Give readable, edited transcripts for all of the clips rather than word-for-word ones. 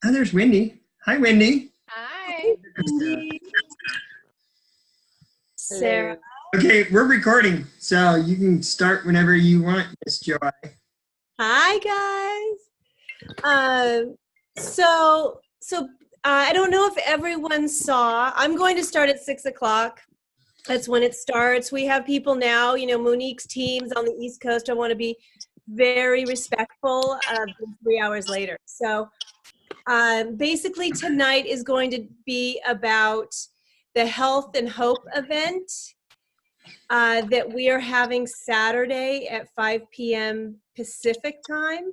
Oh, there's Wendy. Hi, Wendy. Hi. Cindy, Sarah. Hello. Okay, we're recording, so you can start whenever you want, Miss Joy. Hi, guys. So I don't know if everyone saw. I'm going to start at 6 o'clock. That's when it starts. We have people now. Monique's team's on the East Coast. I want to be very respectful of 3 hours later. So basically, tonight is going to be about the Health and Hope event that we are having Saturday at 5 p.m. Pacific time.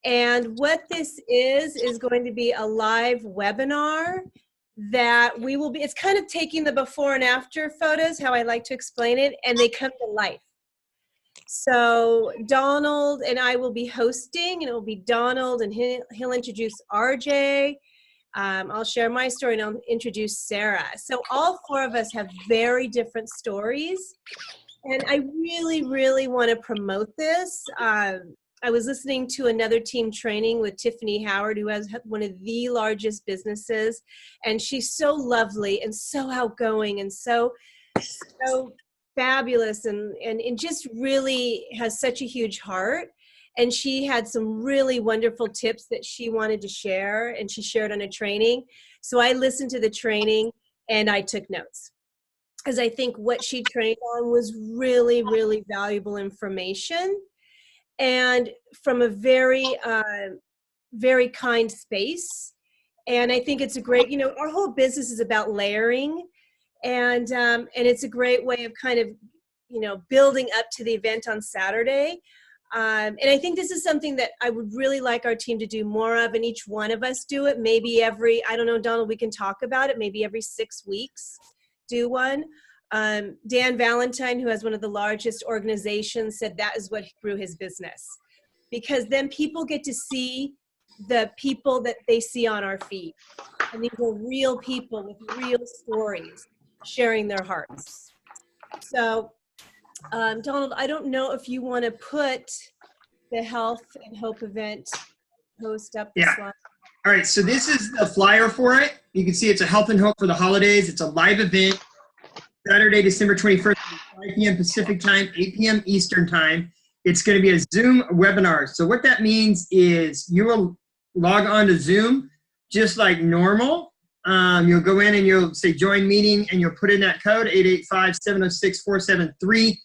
And what this is going to be a live webinar that we will be, it's kind of taking the before and after photos, how I like to explain it, and they come to life. So Donald and I will be hosting, and it will be Donald, and he'll introduce RJ. I'll share my story, and I'll introduce Sarah. So all four of us have very different stories, and I really, really want to promote this. I was listening to another team training with Tiffany Howard, who has one of the largest businesses, and she's so lovely and so outgoing and so fabulous and just really has such a huge heart. And she had some really wonderful tips that she wanted to share, and she shared on a training. So I listened to the training and I took notes, because I think what she trained on was really, really valuable information, and from a very, very kind space. And I think it's a great, our whole business is about layering, and it's a great way of kind of, building up to the event on Saturday. And I think this is something that I would really like our team to do more of, and each one of us do it. Maybe every, I don't know, Donald, we can talk about it, maybe every 6 weeks, do one. Dan Valentine, who has one of the largest organizations, said that is what grew his business, because then people get to see the people that they see on our feed. And these are real people with real stories sharing their hearts. So, Donald, I don't know if you want to put the Health and Hope event post up this slide. All right, so this is the flyer for it. You can see it's a Health and Hope for the holidays. It's a live event, Saturday, December 21st, 5 p.m. Pacific time, 8 p.m. Eastern time. It's going to be a Zoom webinar. So what that means is you will log on to Zoom just like normal. You'll go in and you'll say join meeting, and you'll put in that code 885-706-473,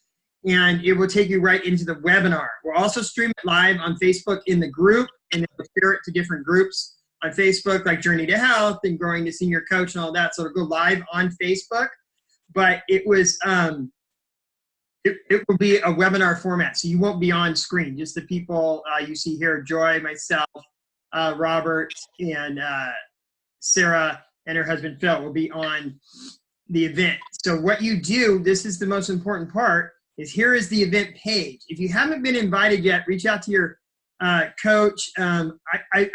and it will take you right into the webinar. We'll also stream it live on Facebook in the group, and then we'll share it to different groups on Facebook, like Journey to Health and Growing to Senior Coach and all that. So it'll go live on Facebook. But it was it will be a webinar format, so you won't be on screen. Just the people you see here: Joy, myself, Robert, and Sarah, and her husband Phil will be on the event. So what you do, this is the most important part, is here is the event page. If you haven't been invited yet, reach out to your coach. I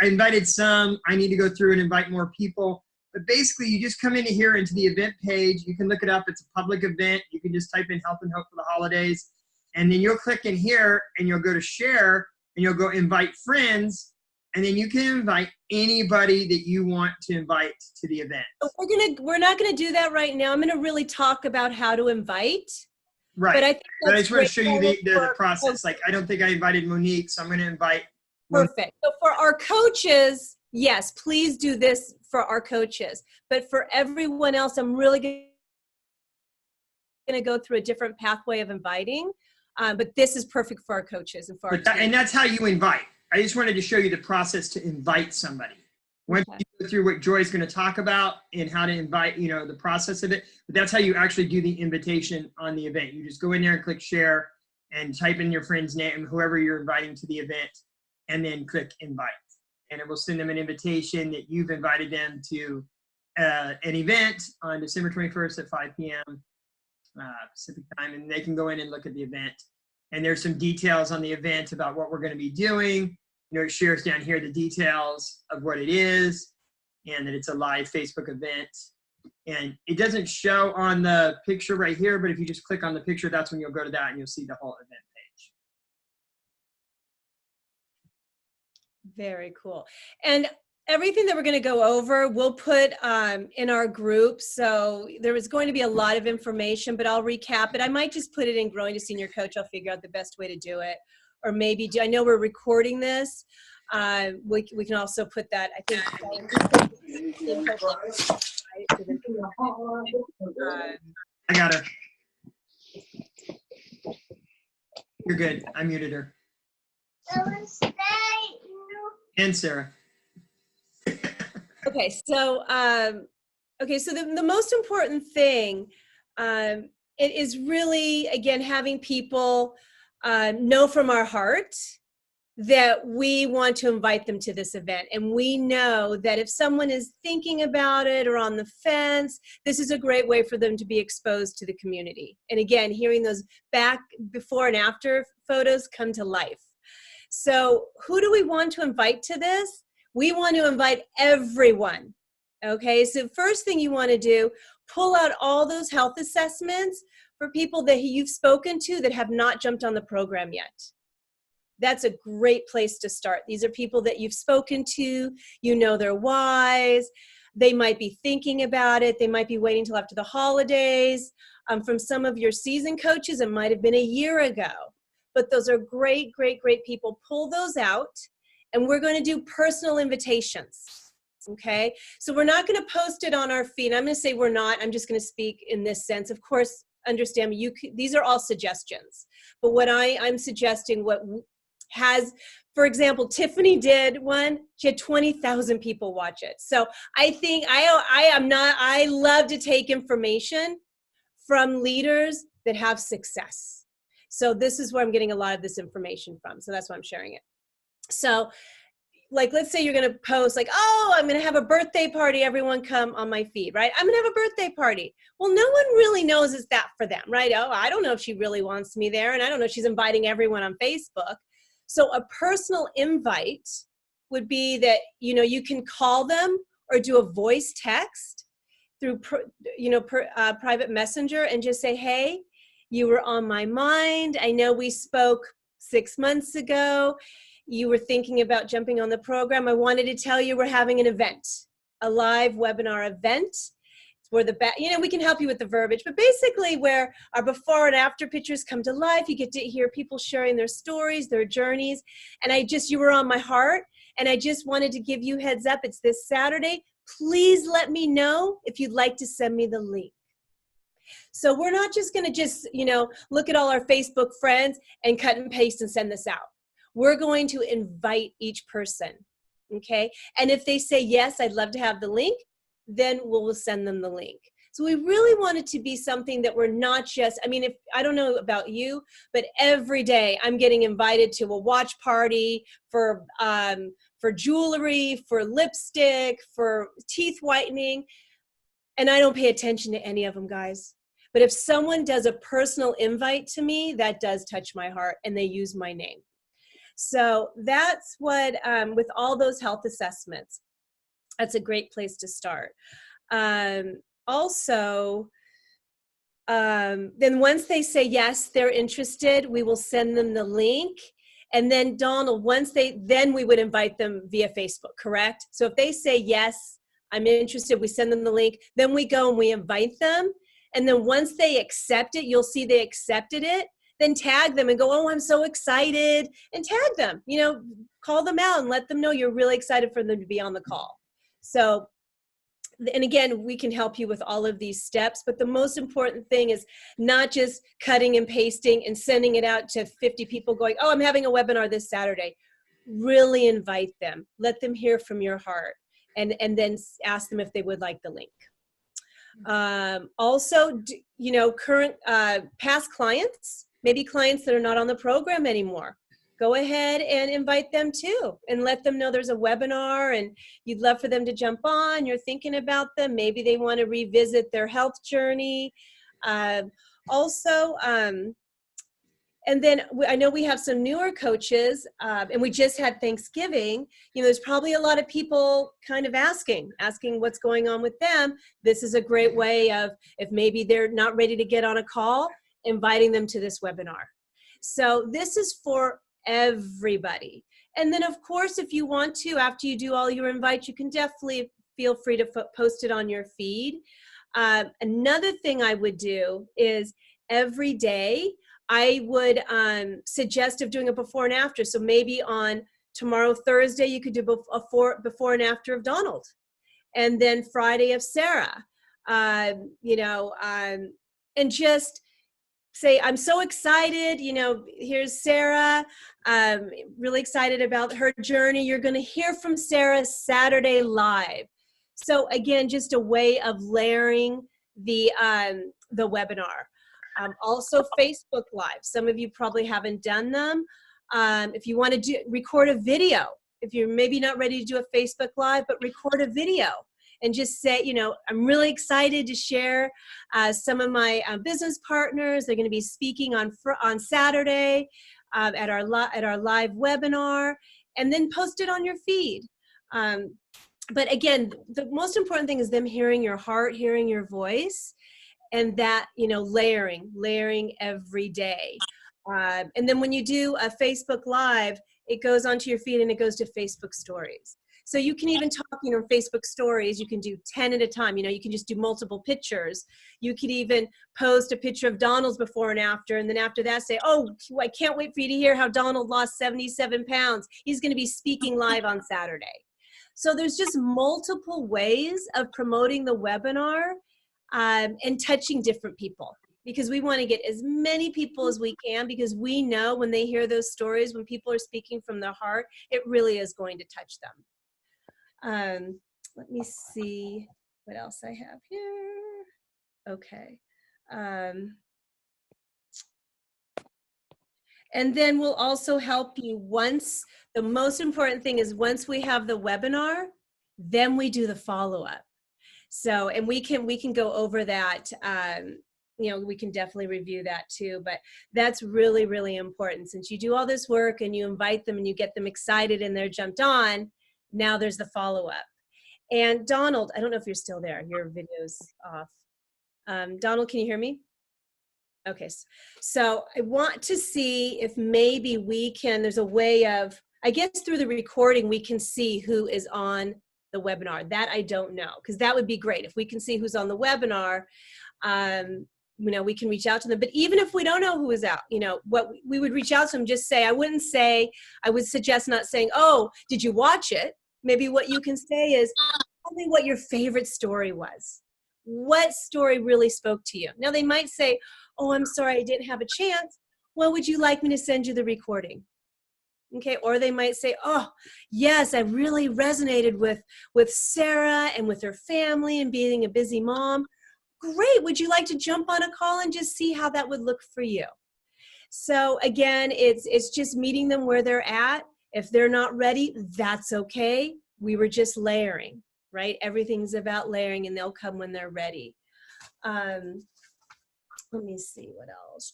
invited some. I need to go through and invite more people. But basically, you just come into here into the event page. You can look it up. It's a public event. You can just type in Health and Hope for the holidays. And then you'll click in here, and you'll go to share, and you'll go invite friends. And then you can invite anybody that you want to invite to the event. We're not gonna do that right now. I'm gonna really talk about how to invite. Right. But I just want to show you the process. Like, I don't think I invited Monique, so I'm going to invite Monique. Perfect. So for our coaches, yes, please do this for our coaches. But for everyone else, I'm really going to go through a different pathway of inviting. But this is perfect for our coaches and for our team. And that's how you invite. I just wanted to show you the process to invite somebody. Once you go through what Joy's going to talk about and how to invite, the process of it, but that's how you actually do the invitation on the event. You just go in there and click share and type in your friend's name, whoever you're inviting to the event, and then click invite. And it will send them an invitation that you've invited them to an event on December 21st at 5 p.m. Pacific time, and they can go in and look at the event. And there's some details on the event about what we're going to be doing. It shares down here the details of what it is, and that it's a live Facebook event. And it doesn't show on the picture right here, but if you just click on the picture, that's when you'll go to that and you'll see the whole event page. Very cool. And everything that we're going to go over, we'll put in our group. So there is going to be a lot of information, but I'll recap it. I might just put it in Growing to Senior Coach. I'll figure out the best way to do it. Or maybe, I know we're recording this. We can also put that, I think. I got her. You're good. I muted her. And Sarah. Okay, so the most important thing, it is really, again, having people know from our heart that we want to invite them to this event. And we know that if someone is thinking about it or on the fence, this is a great way for them to be exposed to the community. And again, hearing those back, before and after photos come to life. So who do we want to invite to this? We want to invite everyone. Okay, so first thing you want to do, pull out all those health assessments for people that you've spoken to that have not jumped on the program yet. That's a great place to start. These are people that you've spoken to, you know they're wise, they might be thinking about it, they might be waiting till after the holidays. From some of your seasoned coaches, it might have been a year ago. But those are great, great, great people. Pull those out, and we're going to do personal invitations. Okay, so we're not going to post it on our feed. I'm going to say we're not. I'm just going to speak in this sense. Of course, understand me. These are all suggestions. But what I'm suggesting, what has, for example, Tiffany did one. She had 20,000 people watch it. So I think I love to take information from leaders that have success. So this is where I'm getting a lot of this information from. So that's why I'm sharing it. So like, let's say you're going to post like, oh, I'm going to have a birthday party. Everyone come on my feed, right? I'm going to have a birthday party. Well, no one really knows it's that for them, right? Oh, I don't know if she really wants me there. And I don't know if she's inviting everyone on Facebook. So a personal invite would be that, you can call them or do a voice text through, private messenger and just say, hey, you were on my mind. I know we spoke 6 months ago. You were thinking about jumping on the program. I wanted to tell you we're having an event, a live webinar event. It's where we can help you with the verbiage, but basically where our before and after pictures come to life. You get to hear people sharing their stories, their journeys. And you were on my heart, and I just wanted to give you heads up. It's this Saturday. Please let me know if you'd like to send me the link. So we're not just going to look at all our Facebook friends and cut and paste and send this out. We're going to invite each person, okay? And if they say, yes, I'd love to have the link, then we'll send them the link. So we really want it to be something that we're not just, I don't know about you, but every day I'm getting invited to a watch party for jewelry, for lipstick, for teeth whitening, and I don't pay attention to any of them, guys. But if someone does a personal invite to me, that does touch my heart, and they use my name. So that's what, with all those health assessments, that's a great place to start. Also, then once they say yes, they're interested, we will send them the link. And then Donald, then we would invite them via Facebook, correct? So if they say yes, I'm interested, we send them the link, then we go and we invite them. And then once they accept it, you'll see they accepted it. Then tag them and go, oh, I'm so excited, and tag them, call them out and let them know you're really excited for them to be on the call. So, and again, we can help you with all of these steps, but the most important thing is not just cutting and pasting and sending it out to 50 people going, oh, I'm having a webinar this Saturday. Really invite them, let them hear from your heart, and then ask them if they would like the link. Also, current, past clients, maybe clients that are not on the program anymore, go ahead and invite them too, and let them know there's a webinar and you'd love for them to jump on. You're thinking about them. Maybe they want to revisit their health journey. And then I know we have some newer coaches, and we just had Thanksgiving. There's probably a lot of people kind of asking what's going on with them. This is a great way of, if maybe they're not ready to get on a call, inviting them to this webinar. So this is for everybody. And then, of course, if you want to, after you do all your invites, you can definitely feel free to post it on your feed. Another thing I would do is every day, I would suggest of doing a before and after. So maybe on tomorrow, Thursday, you could do before and after of Donald. And then Friday of Sarah, you know, and just say, I'm so excited, you know, here's Sarah, really excited about her journey. You're going to hear from Sarah Saturday live. So again, just a way of layering the webinar. Also Facebook Live. Some of you probably haven't done them. If you want to record a video, if you're maybe not ready to do a Facebook Live, but record a video and just say, you know, I'm really excited to share some of my business partners. They're going to be speaking on Saturday at our live webinar, and then post it on your feed. But again, the most important thing is them hearing your heart, hearing your voice, and that, you know, layering every day. And then when you do a Facebook Live, it goes onto your feed and it goes to Facebook Stories. So you can even talk, you know, Facebook Stories, you can do 10 at a time. You know, you can just do multiple pictures. You could even post a picture of Donald's before and after, and then after that say, oh, I can't wait for you to hear how Donald lost 77 pounds. He's going to be speaking live on Saturday. So there's just multiple ways of promoting the webinar and touching different people, because we want to get as many people as we can, because we know when they hear those stories, when people are speaking from their heart, it really is going to touch them. Let me see what else I have here. Okay. And then we'll also help you the most important thing is once we have the webinar, then we do the follow-up. So, and we can go over that, you know, we can definitely review that too, but that's really, really important. Since you do all this work and you invite them and you get them excited and they're jumped on, now there's the follow-up. And Donald, I don't know if you're still there, your video's off. Donald, can you hear me? Okay, so I want to see if maybe there's a way of, I guess through the recording, we can see who is on the webinar. That I don't know, because that would be great. If we can see who's on the webinar, you know, we can reach out to them. But even if we don't know who is out, you know, what we would reach out to them, just say, I would suggest not saying, oh, did you watch it? Maybe what you can say is, tell me what your favorite story was. What story really spoke to you? Now they might say, oh, I'm sorry, I didn't have a chance. Well, would you like me to send you the recording? Okay, or they might say, oh, yes, I really resonated with Sarah and with her family and being a busy mom. Great, would you like to jump on a call and just see how that would look for you? So again, it's just meeting them where they're at. If they're not ready, that's okay. We were just layering, right? Everything's about layering, and they'll come when they're ready. Let me see what else.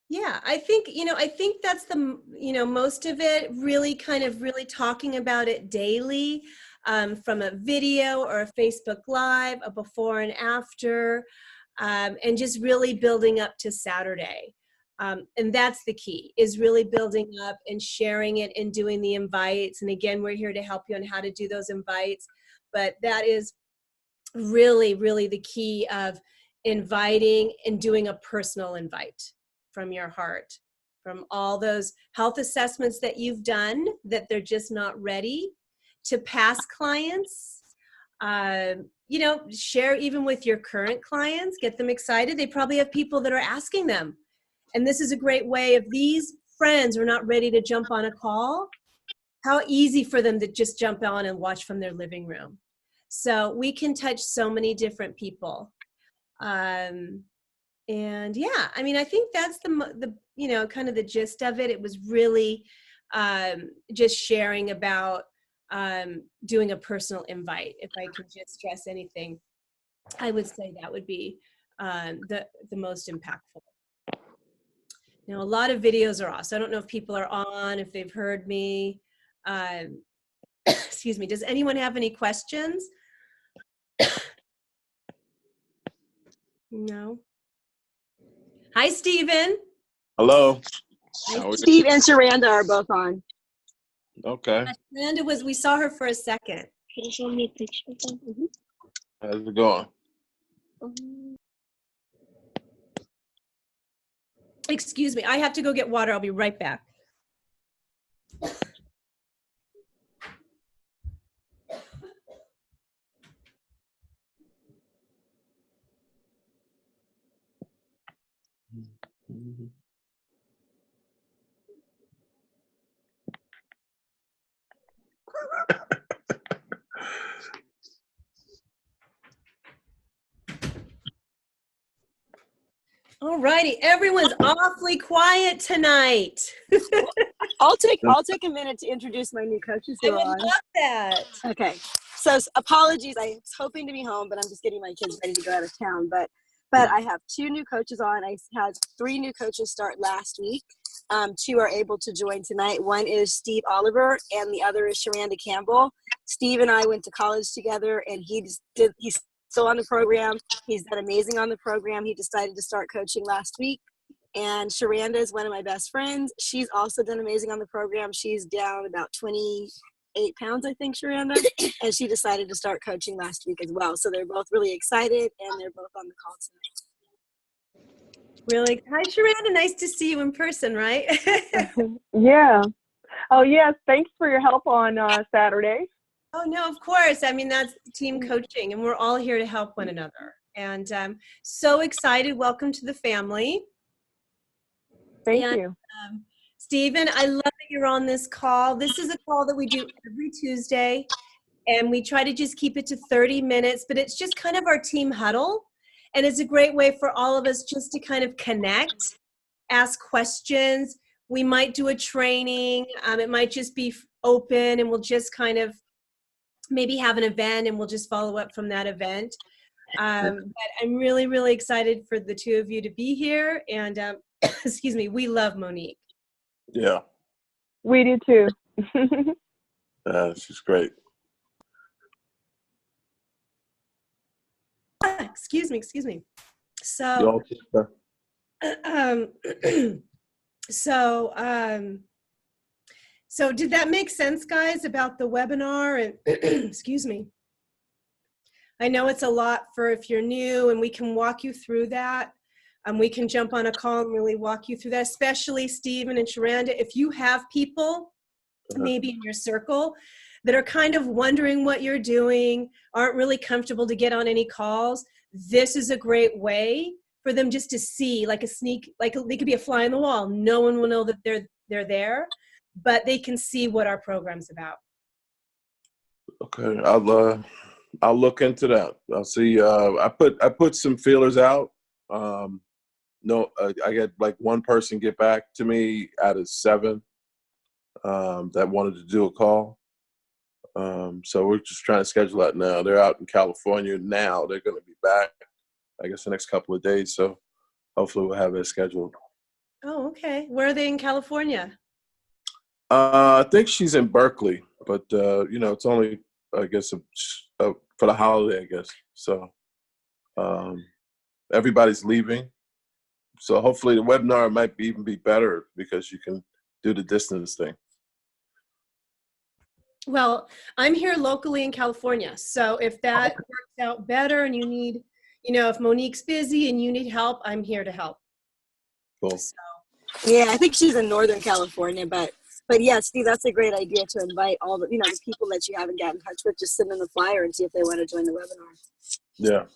Yeah, I think, you know, I think that's the, you know, most of it, really kind of really talking about it daily, from a video or a Facebook Live, a before and after, and just really building up to Saturday. And that's the key, is really building up and sharing it and doing the invites. And again, we're here to help you on how to do those invites. But that is really, really the key of inviting and doing a personal invite from your heart, from all those health assessments that you've done that they're just not ready, to past clients. You know, share even with your current clients, get them excited. They probably have people that are asking them. And this is a great way, if these friends are not ready to jump on a call, how easy for them to just jump on and watch from their living room. So we can touch so many different people. And yeah, I mean, I think that's the you know, kind of the gist of it. It was really just sharing about doing a personal invite. If I could just stress anything, I would say that would be the most impactful. Now, a lot of videos are off, so I don't know if people are on, if they've heard me. Excuse me, does anyone have any questions? No? Hi, Stephen. Hello. How are you? Steve and Sharanda are both on. Okay. Amanda we saw her for a second. Can you show me a picture of them? How's it going? Excuse me, I have to go get water. I'll be right back. All righty, everyone's awfully quiet tonight. I'll take a minute to introduce my new coaches I who would are on. love that. Okay. So apologies. I was hoping to be home, but I'm just getting my kids ready to go out of town. But I have 2 new coaches on. I had 3 new coaches start last week. 2 are able to join tonight. One is Steve Oliver, and the other is Sharanda Campbell. Steve and I went to college together, and he's still on the program. He's done amazing on the program. He decided to start coaching last week. And Sharanda is one of my best friends. She's also done amazing on the program. She's down about 28 pounds, I think, Sharanda. And she decided to start coaching last week as well. So they're both really excited, and they're both on the call tonight. Really? Hi, Sharanda. Nice to see you in person, right? Yeah. Oh, yes. Thanks for your help on Saturday. Oh, no, of course. I mean, that's team coaching, and we're all here to help one another. And so excited. Welcome to the family. Thank you. Stephen, I love that you're on this call. This is a call that we do every Tuesday, and we try to just keep it to 30 minutes, but it's just kind of our team huddle. And it's a great way for all of us just to kind of connect, ask questions. We might do a training. It might just be open, and we'll just kind of maybe have an event, and we'll just follow up from that event. But I'm really, really excited for the 2 of you to be here. And excuse me, we love Monique. Yeah. We do too. She's great. Excuse me. You So, all- so did that make sense, guys, about the webinar? And excuse me. I know it's a lot for if you're new, and we can walk you through that. We can jump on a call and really walk you through that, especially Stephen and Sharanda. If you have people maybe in your circle that are kind of wondering what you're doing, aren't really comfortable to get on any calls, this is a great way for them just to see, like a sneak, like they could be a fly on the wall. No one will know that they're there, but they can see what our program's about. Okay. I'll look into that. I'll see. I put some feelers out. I get like 1 person get back to me out of 7 that wanted to do a call. So we're just trying to schedule that now. They're out in California now. They're going to be back, I guess, the next couple of days. So hopefully we'll have it scheduled. Oh, okay. Where are they in California? I think she's in Berkeley, but it's only, I guess, for the holiday, I guess. So everybody's leaving. So hopefully the webinar might even be better because you can do the distance thing. Well, I'm here locally in California. So if that works out better and you need, if Monique's busy and you need help, I'm here to help. Cool. So, Yeah, I think she's in Northern California, but yeah, Steve, that's a great idea to invite all the the people that you haven't gotten in touch with. Just send them the flyer and see if they want to join the webinar. Yeah.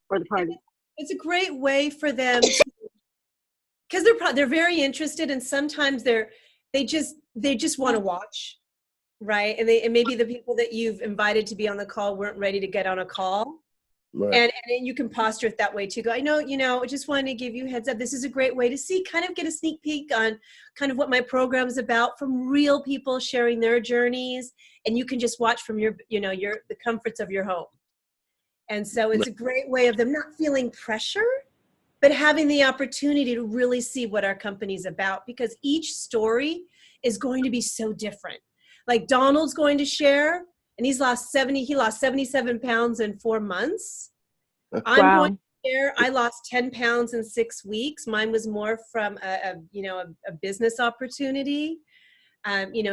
Or the party. It's a great way for them because they're very interested, and sometimes they just want to watch, right? And maybe the people that you've invited to be on the call weren't ready to get on a call. Right. And you can posture it that way too. Go, I know, I just wanted to give you a heads up. This is a great way to see, kind of get a sneak peek on kind of what my program's about from real people sharing their journeys. And you can just watch from the comforts of your home. And so it's a great way of them not feeling pressure, but having the opportunity to really see what our company's about, because each story is going to be so different. Like Donald's going to share, and he lost 77 pounds in 4 months. I'm going to share. I lost 10 pounds in 6 weeks. Mine was more from a business opportunity.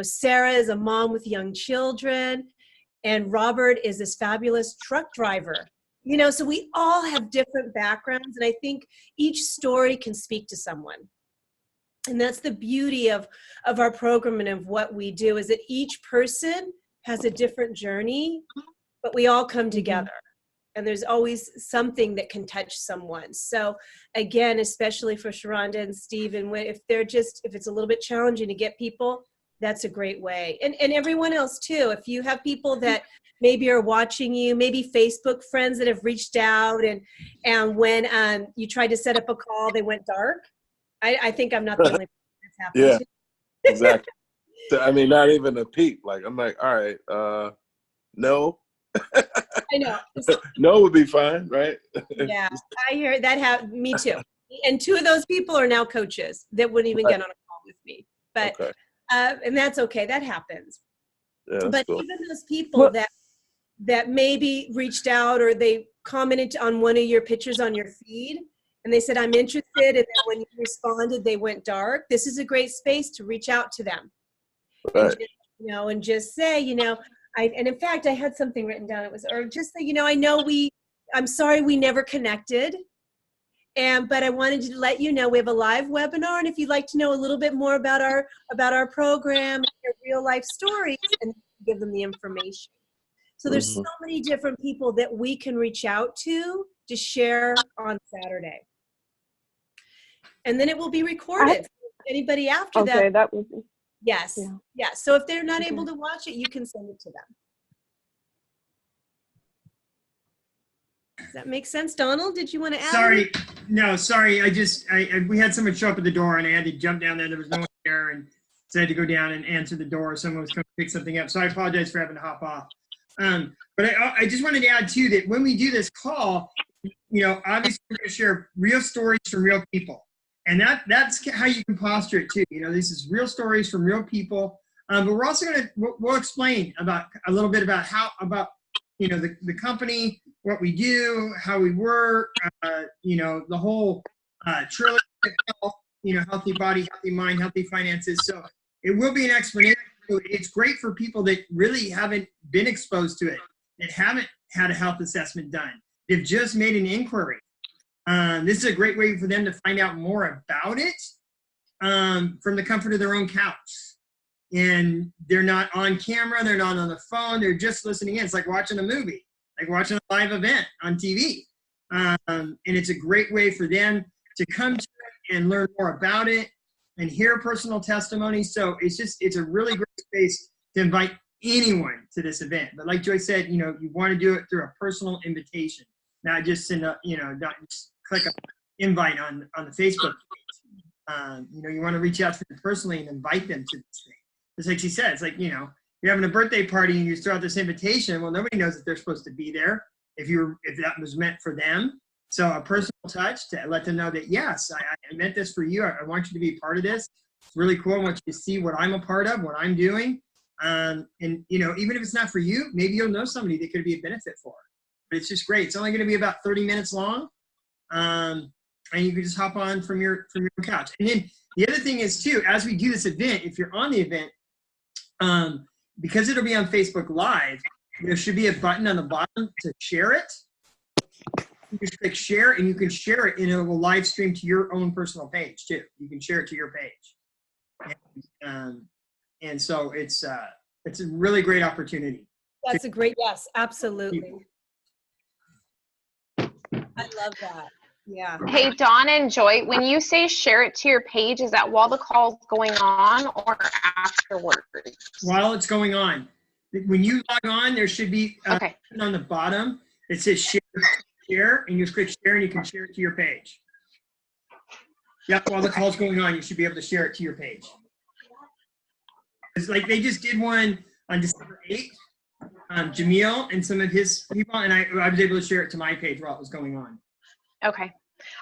Sarah is a mom with young children, and Robert is this fabulous truck driver. So we all have different backgrounds, and I think each story can speak to someone. And that's the beauty of our program and of what we do, is that each person has a different journey, but we all come together. And there's always something that can touch someone. So again, especially for Sharonda and Stephen, if it's a little bit challenging to get people, that's a great way. And everyone else too. If you have people that maybe are watching you, maybe Facebook friends that have reached out, and when you tried to set up a call, they went dark. I think I'm not the only person that's happened Yeah, to. exactly. So, I mean, not even a peep. Like, I'm like, all right, no. I know. No would be fine, right? Yeah, I hear that. Me too. And 2 of those people are now coaches that wouldn't even get on a call with me. But Okay. and that's okay. That happens. Yeah, that's But cool. even those people Well- that maybe reached out, or they commented on one of your pictures on your feed, and they said, I'm interested, and then when you responded, they went dark. This is a great space to reach out to them. Right. And just say, and in fact, I had something written down. It was, or just say, I'm sorry we never connected. But I wanted to let you know we have a live webinar, and if you'd like to know a little bit more about our program, your real life stories, and give them the information. So there's so many different people that we can reach out to share on Saturday. And then it will be recorded. Anybody after that. Okay, that was. Yes. Yeah. Yes. So if they're not Okay. able to watch it, you can send it to them. Does that make sense? Donald, did you want to add? Sorry. No, sorry. We had someone show up at the door and I had to jump down there. There was no one there, and so I had to go down and answer the door. Someone was coming to pick something up. So I apologize for having to hop off. But I just wanted to add too that when we do this call, obviously we're going to share real stories from real people. And that's how you can posture it too. This is real stories from real people. But we're also we'll explain a little bit about the company, what we do, how we work, the whole trilogy of health, healthy body, healthy mind, healthy finances. So it will be an explanation. It's great for people that really haven't been exposed to it, that haven't had a health assessment done. They've just made an inquiry. This is a great way for them to find out more about it from the comfort of their own couch. And they're not on camera, they're not on the phone, they're just listening in. It's like watching a movie, like watching a live event on TV. And it's a great way for them to come to it and learn more about it and hear personal testimony. So it's a really great space to invite anyone to this event. But like Joyce said, you want to do it through a personal invitation, not just not just click an invite on the Facebook page. You want to reach out to them personally and invite them to this thing. It's like she said, it's like, you're having a birthday party and you throw out this invitation. Well, nobody knows that they're supposed to be there if that was meant for them. So a personal touch to let them know that, yes, I meant this for you. I want you to be part of this. It's really cool. I want you to see what I'm a part of, what I'm doing. And, even if it's not for you, maybe you'll know somebody that could be a benefit for. But it's just great. It's only going to be about 30 minutes long. And you can just hop on from your couch. And then the other thing is too, as we do this event, if you're on the event, because it'll be on Facebook Live, there should be a button on the bottom to share it. You just click share, and you can share it, and it will live stream to your own personal page too. You can share it to your page, and so it's a really great opportunity. That's a great, yes, absolutely. I love that. Yeah. Hey, Dawn and Joy, when you say share it to your page, is that while the call's going on or afterwards? While it's going on, when you log on, there should be Okay. on the bottom it says share, and you just click share, and you can share it to your page. Yep, while the call's going on, you should be able to share it to your page. It's like they just did one on December 8th, Jamil and some of his people, and I was able to share it to my page while it was going on. Okay.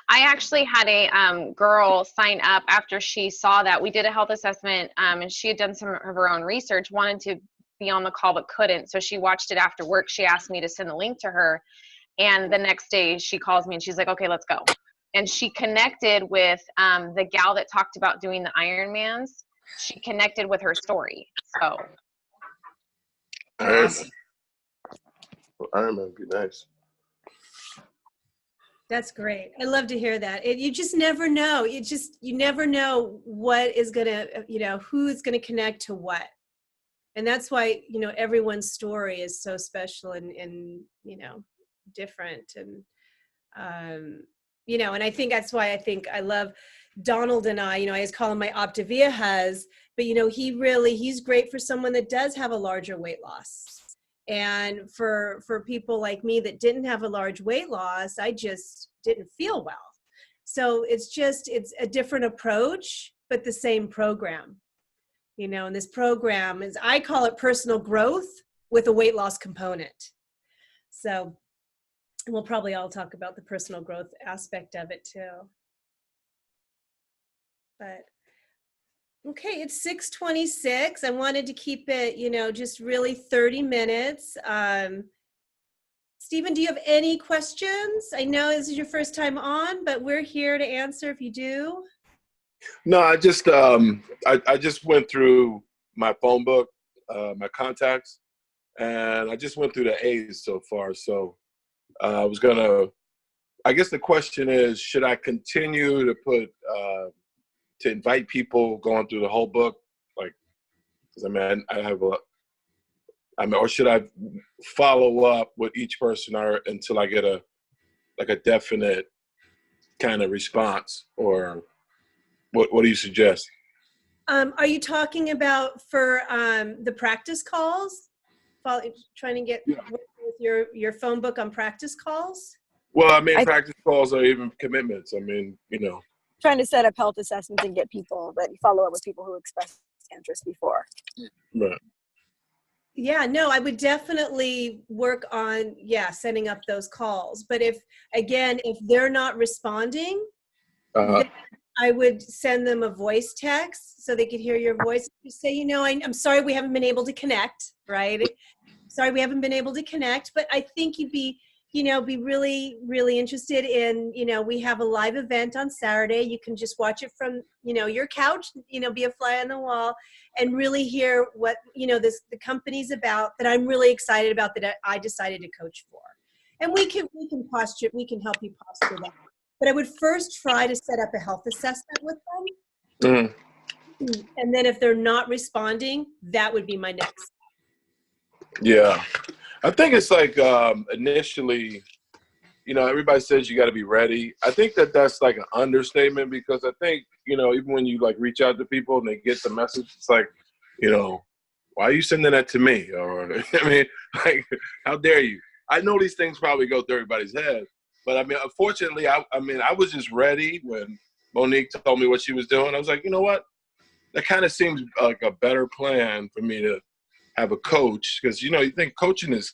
I actually had a girl sign up after she saw that. We did a health assessment, and she had done some of her own research, wanted to be on the call but couldn't. So she watched it after work. She asked me to send the link to her. And the next day she calls me and she's like, okay, let's go. And she connected with the gal that talked about doing the Ironmans. She connected with her story. So Awesome. Iron Man would be nice. That's great. I love to hear that. You just never know. You never know what is going to, who's going to connect to what. And that's why, everyone's story is so special and different. And, and I think that's why I love Donald and I always call him my Optavia hus, but, he's great for someone that does have a larger weight loss. And for people like me that didn't have a large weight loss, I just didn't feel well. So it's a different approach, but the same program, and this program is, I call it personal growth with a weight loss component. So we'll probably all talk about the personal growth aspect of it too. But okay, it's 6:26. I wanted to keep it, just really 30 minutes. Stephen, do you have any questions? I know this is your first time on, but we're here to answer if you do. No, I just went through my phone book, my contacts, and I just went through the A's so far. So I guess the question is, should I continue to to invite people going through the whole book? Or should I follow up with each person until I get a definite kind of response? Or what do you suggest? Are you talking about for the practice calls? Trying to get with your phone book on practice calls? Well, practice calls or even commitments. Trying to set up health assessments and get people that you follow up with people who expressed interest before. Right. Yeah, no, I would definitely work on, setting up those calls. But if they're not responding, then I would send them a voice text so they could hear your voice. Just say, I'm sorry we haven't been able to connect, right? Sorry we haven't been able to connect, but I think you'd be really, really interested in, we have a live event on Saturday. You can just watch it from, your couch, be a fly on the wall and really hear what, the company's about that I'm really excited about that I decided to coach for. And we can posture, we can help you posture that. But I would first try to set up a health assessment with them. Mm-hmm. And then if they're not responding, that would be my next. Yeah. I think it's like initially, everybody says you got to be ready. I think that's like an understatement because I think, even when you reach out to people and they get the message, it's like, why are you sending that to me? Or, how dare you? I know these things probably go through everybody's head, but unfortunately, I was just ready when Monique told me what she was doing. I was like, you know what? That kind of seems like a better plan for me to have a coach, because you think coaching is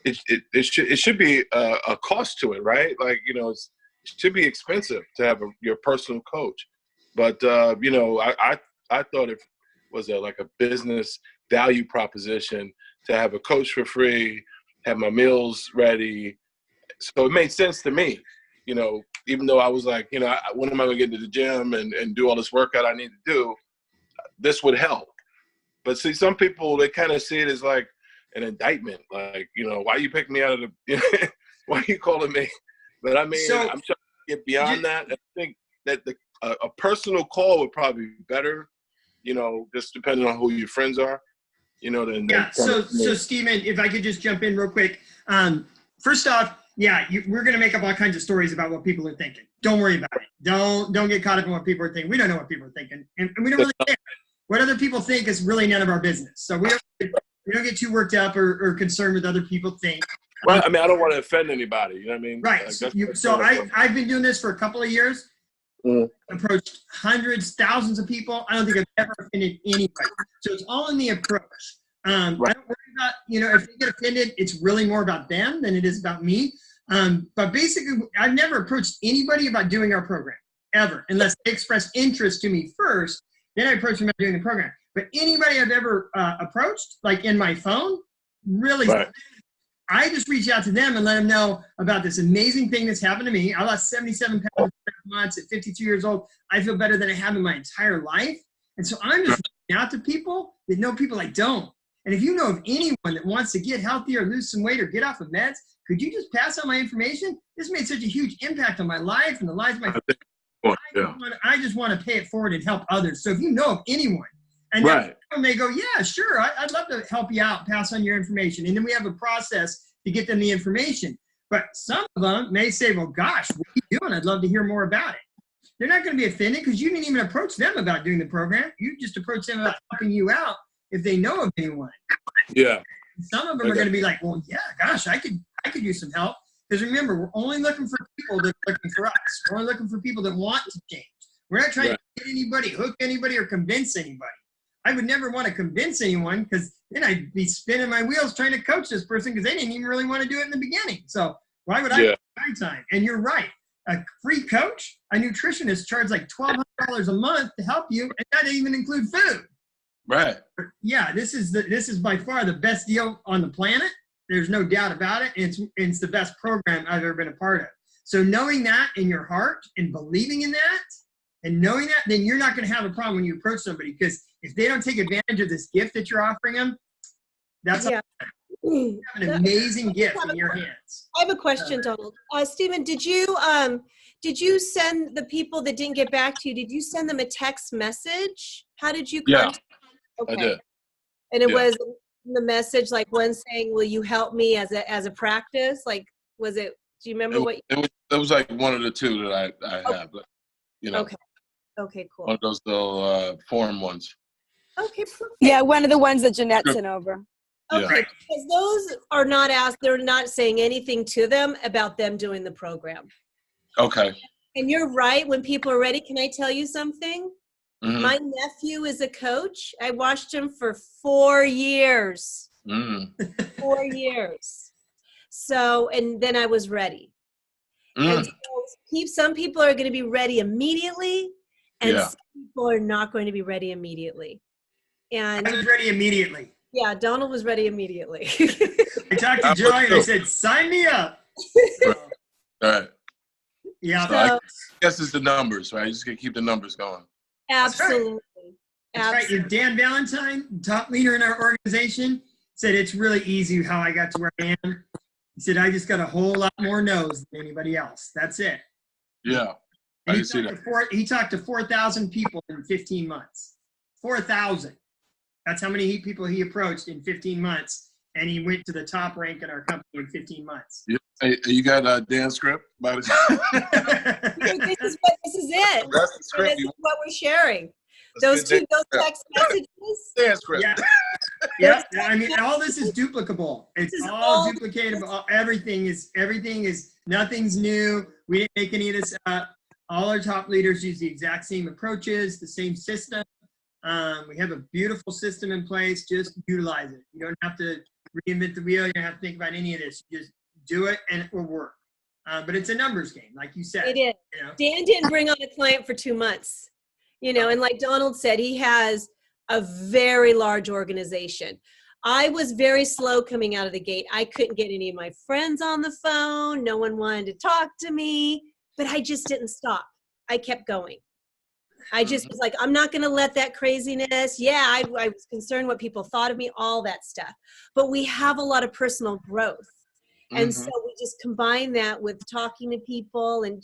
it should be a cost to it, right? It should be expensive to have your personal coach, but I thought it was a business value proposition to have a coach for free, have my meals ready, so it made sense to me. Even though I was like, when am I gonna get to the gym and do all this workout I need to do? This would help. But see, some people, they kind of see it as like an indictment. Why are you picking me out of the, why are you calling me? But I'm trying to get beyond that. I think that a personal call would probably be better, just depending on who your friends are, So Stephen, if I could just jump in real quick. First off, we're going to make up all kinds of stories about what people are thinking. Don't worry about it. Don't get caught up in what people are thinking. We don't know what people are thinking. And we don't really care. What other people think is really none of our business. So we don't get too worked up or concerned with other people think. Well, I don't want to offend anybody. You know what I mean? Right. I've been doing this for a couple of years. Approached hundreds, thousands of people. I don't think I've ever offended anybody. So it's all in the approach. I don't worry about, if they get offended, it's really more about them than it is about me. But basically, I've never approached anybody about doing our program, ever, unless they express interest to me first. Then I approach them about doing the program. But anybody I've ever approached, in my phone, really, I just reach out to them and let them know about this amazing thing that's happened to me. I lost 77 pounds in 6 months at 52 years old. I feel better than I have in my entire life. And so I'm just reaching out to people that know people I don't. And if you know of anyone that wants to get healthy or lose some weight or get off of meds, could you just pass on my information? This made such a huge impact on my life and the lives of my family. I just want to pay it forward and help others. So if you know of anyone, and then they go, yeah, sure, I'd love to help you out, pass on your information. And then we have a process to get them the information. But some of them may say, well, gosh, what are you doing? I'd love to hear more about it. They're not going to be offended because you didn't even approach them about doing the program. You just approached them about helping you out if they know of anyone. Yeah. Some of them are going to be like, well, yeah, gosh, I could use some help. Because remember, we're only looking for people that are looking for us. We're only looking for people that want to change. We're not trying to get anybody, hook anybody, or convince anybody. I would never want to convince anyone because then I'd be spinning my wheels trying to coach this person because they didn't even really want to do it in the beginning. So why would I waste my time? And you're right. A free coach, a nutritionist charges like $1,200 a month to help you, and that doesn't even include food. Right. Yeah, this is by far the best deal on the planet. There's no doubt about it. It's the best program I've ever been a part of. So knowing that in your heart and believing in that and knowing that, then you're not going to have a problem when you approach somebody, because if they don't take advantage of this gift that you're offering them, that's you have an amazing gift in your hands. I have a question, Donald. Stephen, did you send the people that didn't get back to you, did you send them a text message? How did you contact? I did. And it was the message, like one saying, will you help me as a practice? Like, was it, do you remember it was like one of the two that I have, you know. Okay, cool. One of those little forum ones. Okay, perfect. Yeah, one of the ones that Jeanette sent over. Okay, because those are not asked, they're not saying anything to them about them doing the program. Okay. And you're right, when people are ready, can I tell you something? Mm-hmm. My nephew is a coach. I watched him for 4 years. 4 years. So, and then I was ready. And so some people are going to be ready immediately, and some people are not going to be ready immediately. And I was ready immediately. Yeah, Donald was ready immediately. I talked to Joy and I said, sign me up. All right. Yeah. So I guess it's the numbers, right? You just got to keep the numbers going. Absolutely. That's right. If Dan Valentine, top leader in our organization, said it's really easy how I got to where I am. He said, I just got a whole lot more no's than anybody else. That's it. Yeah. And he talked to 4,000 people in 15 months. 4,000. That's how many people he approached in 15 months. And he went to the top rank in our company in 15 months. Yeah. Hey, you got Dan's script? This is it. That's the script. This is what we're sharing. Those text messages. Dan's script. Yeah. I mean, all this is duplicable. It's all duplicatable. Everything is, nothing's new. We didn't make any of this up. All our top leaders use the exact same approaches, the same system. We have a beautiful system in place. Just utilize it. You don't have to reinvent the wheel. You don't have to think about any of this. You just do it and it will work. But it's a numbers game, like you said. It is. You know? Dan didn't bring on a client for 2 months. You know, and like Donald said, he has a very large organization. I was very slow coming out of the gate. I couldn't get any of my friends on the phone. No one wanted to talk to me, but I just didn't stop. I kept going. I just was like, I'm not going to let that craziness. Yeah, I was concerned what people thought of me, all that stuff. But we have a lot of personal growth. And so we just combine that with talking to people and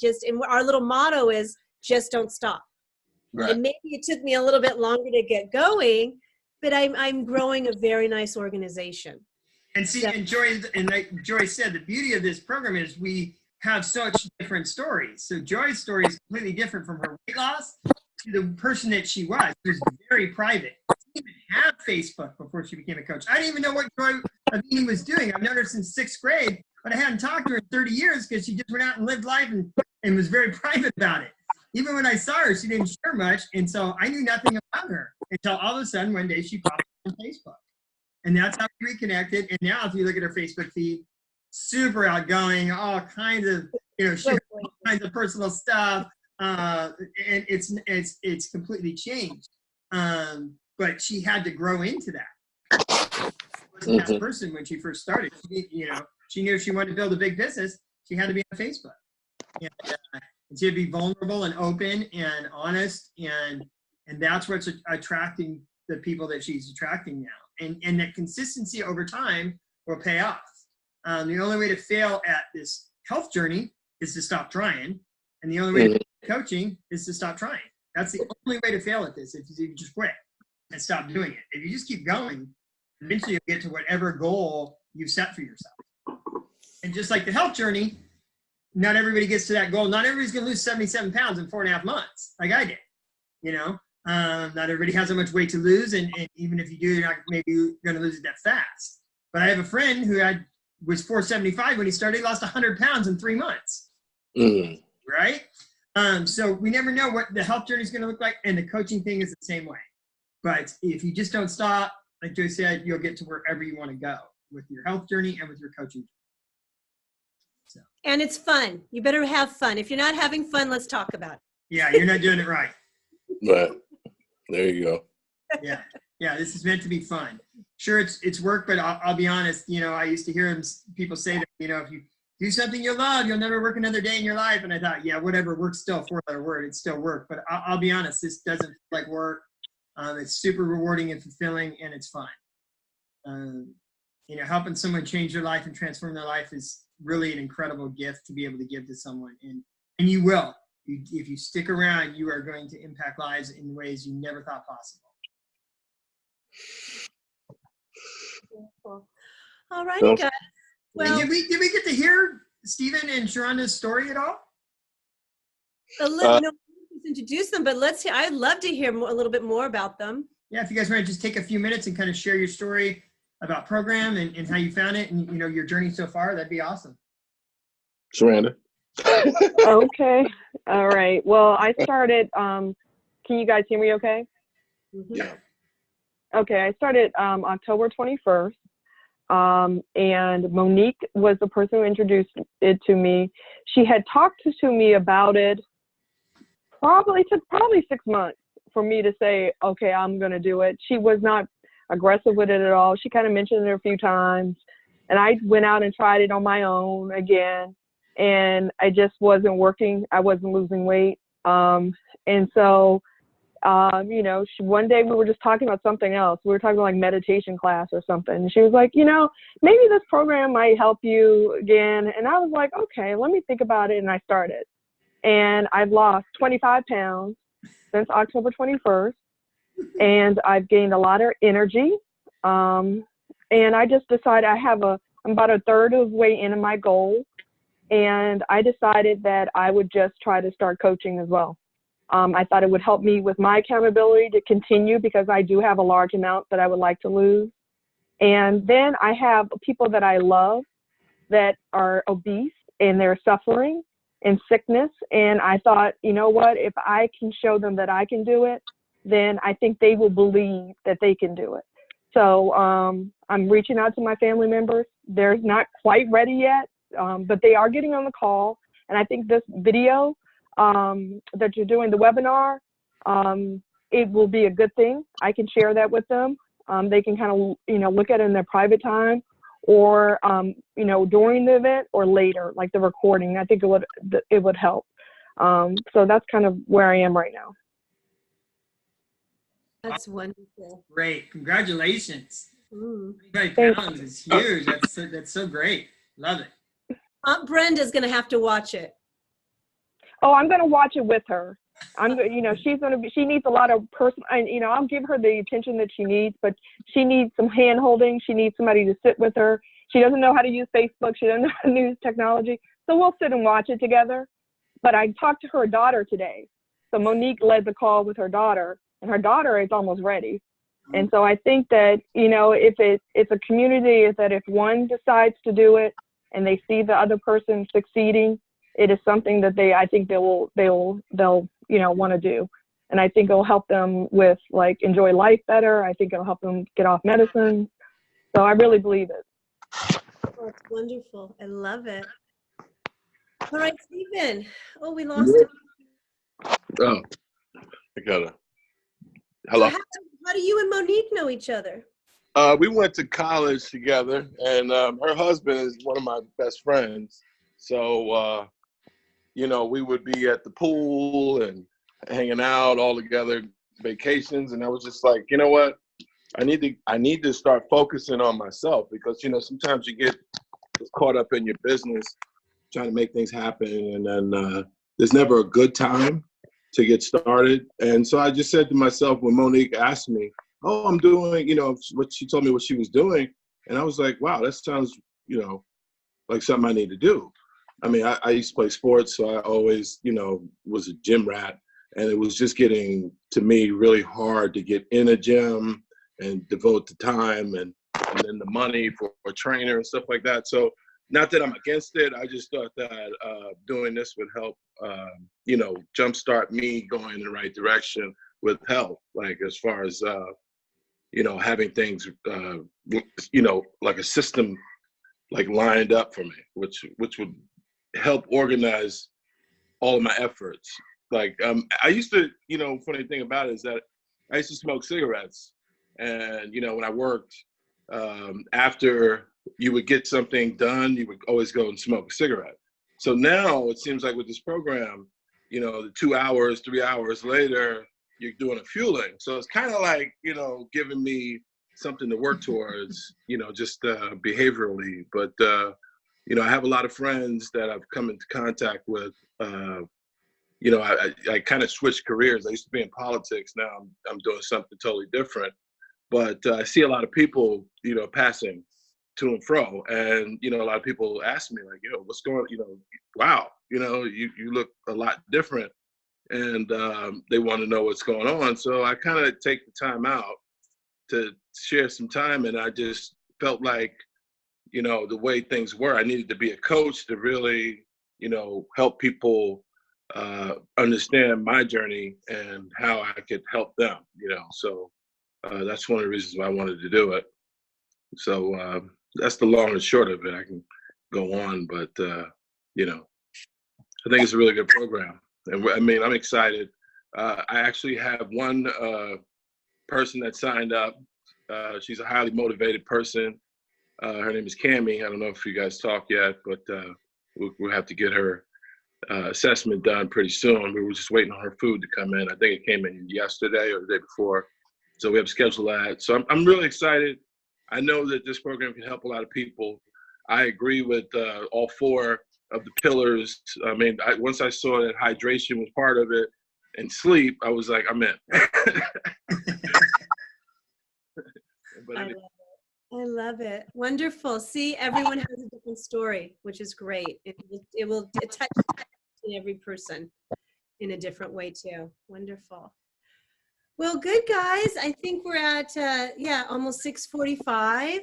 our little motto is just don't stop. Right. And maybe it took me a little bit longer to get going, but I'm growing a very nice organization. And see, and like Joy said, the beauty of this program is we have such different stories. So Joy's story is completely different from her weight loss to the person that she was. She was very private. She didn't even have Facebook before she became a coach. I didn't even know what Joy Avini was doing. I've known her since 6th grade, but I hadn't talked to her in 30 years because she just went out and lived life and was very private about it. Even when I saw her, she didn't share much, and so I knew nothing about her until all of a sudden one day she popped up on Facebook. And that's how we reconnected. And now if you look at her Facebook feed, super outgoing, all kinds of, sharing all kinds of personal stuff. And it's completely changed. But she had to grow into that. wasn't that person when she first started. She knew if she wanted to build a big business, she had to be on Facebook. And she had to be vulnerable and open and honest, and that's what's attracting the people that she's attracting now. And that consistency over time will pay off. The only way to fail at this health journey is to stop trying, and the only way to fail at coaching is to stop trying. That's the only way to fail at this, if you just quit and stop doing it. If you just keep going, eventually you'll get to whatever goal you set for yourself. And just like the health journey, not everybody gets to that goal. Not everybody's going to lose 77 pounds in 4.5 months, like I did. Not everybody has that much weight to lose, and even if you do, you're not maybe going to lose it that fast. But I have a friend who was 475 when he started. He lost 100 pounds in 3 months. Right? So we never know what the health journey is going to look like, and the coaching thing is the same way. But if you just don't stop, like Joe said, you'll get to wherever you want to go with your health journey and with your coaching journey. So. And it's fun. You better have fun. If you're not having fun, let's talk about it. Yeah, you're not doing it right. Right. There you go. Yeah, this is meant to be fun. Sure, it's work, but I'll be honest, I used to hear people say that, if you do something you love, you'll never work another day in your life. And I thought, yeah, whatever, work's still a four-letter word. It's still work. But I'll be honest, this doesn't feel like work. It's super rewarding and fulfilling, and it's fun. Helping someone change their life and transform their life is really an incredible gift to be able to give to someone. And you will. If you stick around, you are going to impact lives in ways you never thought possible. All righty, guys. Well, did we get to hear Stephen and Sharonda's story at all? no, introduce them, but I'd love to hear a little bit more about them. Yeah, if you guys want to just take a few minutes and kind of share your story about program and how you found it and your journey so far, that'd be awesome. Sharonda. Okay. All right. Well, I started, can you guys hear me okay? Yeah. Okay. I started October 21st. And Monique was the person who introduced it to me. She had talked to me about it. Took 6 months for me to say, okay, I'm going to do it. She was not aggressive with it at all. She kind of mentioned it a few times, and I went out and tried it on my own again, and I just wasn't working. I wasn't losing weight. And so, one day we were just talking about something else. We were talking about like meditation class or something. And she was like, maybe this program might help you again. And I was like, okay, let me think about it. And I started. And I've lost 25 pounds since October 21st. And I've gained a lot of energy. And I just decided I'm about a third of the way into my goal. And I decided that I would just try to start coaching as well. I thought it would help me with my accountability to continue, because I do have a large amount that I would like to lose. And then I have people that I love that are obese and they're suffering in sickness. And I thought, you know what, if I can show them that I can do it, then I think they will believe that they can do it. So I'm reaching out to my family members. They're not quite ready yet, but they are getting on the call. And I think this video that you're doing, the webinar, it will be a good thing. I can share that with them. They can kind of, look at it in their private time, or, during the event or later, like the recording. I think it would help. So that's kind of where I am right now. That's wonderful. Great. Congratulations. 25 pounds is huge. That's so great. Love it. Aunt Brenda's going to have to watch it. Oh, I'm going to watch it with her. She needs a lot of I'll give her the attention that she needs, but she needs some hand holding. She needs somebody to sit with her. She doesn't know how to use Facebook. She doesn't know how to use technology. So we'll sit and watch it together. But I talked to her daughter today. So Monique led the call with her daughter, and her daughter is almost ready. And so I think that, if it's a community, is that if one decides to do it and they see the other person succeeding, it is something that I think they'll want to do. And I think it'll help them with enjoy life better. I think it'll help them get off medicine. So I really believe it. Oh, it's wonderful. I love it. All right, Stephen. Oh, we lost him. Oh, I got it. Hello. So how do you and Monique know each other? We went to college together, and her husband is one of my best friends. So, we would be at the pool and hanging out all together, vacations, and I was just like, you know what? I need to start focusing on myself because sometimes you get caught up in your business trying to make things happen, and then there's never a good time to get started. And so I just said to myself when Monique asked me, "Oh, I'm doing," what she told me what she was doing, and I was like, "Wow, that sounds, like something I need to do." I mean, I used to play sports, so I always, was a gym rat, and it was just getting to me really hard to get in a gym and devote the time and then the money for a trainer and stuff like that. So not that I'm against it. I just thought that doing this would help, jumpstart me going in the right direction with health, like as far as, having things, like a system like lined up for me, which would help organize all of my efforts. Like I used to, funny thing about it is that I used to smoke cigarettes. And, when I worked, after you would get something done, you would always go and smoke a cigarette. So now it seems like with this program, the 2 hours, 3 hours later, you're doing a fueling. So it's kind of like, giving me something to work towards, just behaviorally. But, I have a lot of friends that I've come into contact with. I kind of switched careers. I used to be in politics. Now I'm doing something totally different. But I see a lot of people, passing to and fro. And, a lot of people ask me like, what's going on? Wow, you look a lot different. And they want to know what's going on. So I kind of take the time out to share some time. And I just felt like, the way things were, I needed to be a coach to really, help people understand my journey and how I could help them, So that's one of the reasons why I wanted to do it. So that's the long and short of it. I can go on, but I think it's a really good program. And I'm excited. I actually have one person that signed up. She's a highly motivated person. Her name is Cammie. I don't know if you guys talked yet, but we'll have to get her assessment done pretty soon. We were just waiting on her food to come in. I think it came in yesterday or the day before. So we have to schedule that. So I'm really excited. I know that this program can help a lot of people. I agree with all four of the pillars. I mean, once I saw that hydration was part of it and sleep, I was like, I'm in. I love it. Wonderful. See, everyone has a different story, which is great. It will touch every person in a different way too. Wonderful. Well, good guys. I think we're at almost 6:45.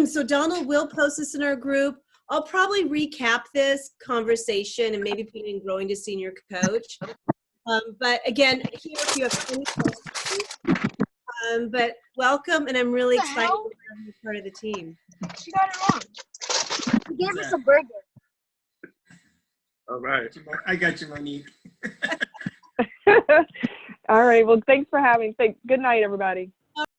So Donald will post this in our group. I'll probably recap this conversation and maybe put in growing to senior coach. But again, here if you have any questions. But welcome, and I'm really excited to have you part of the team. She got it wrong. She gave us a burger. All right. I got you, Monique. All right. Well, thanks for having. Good night, everybody.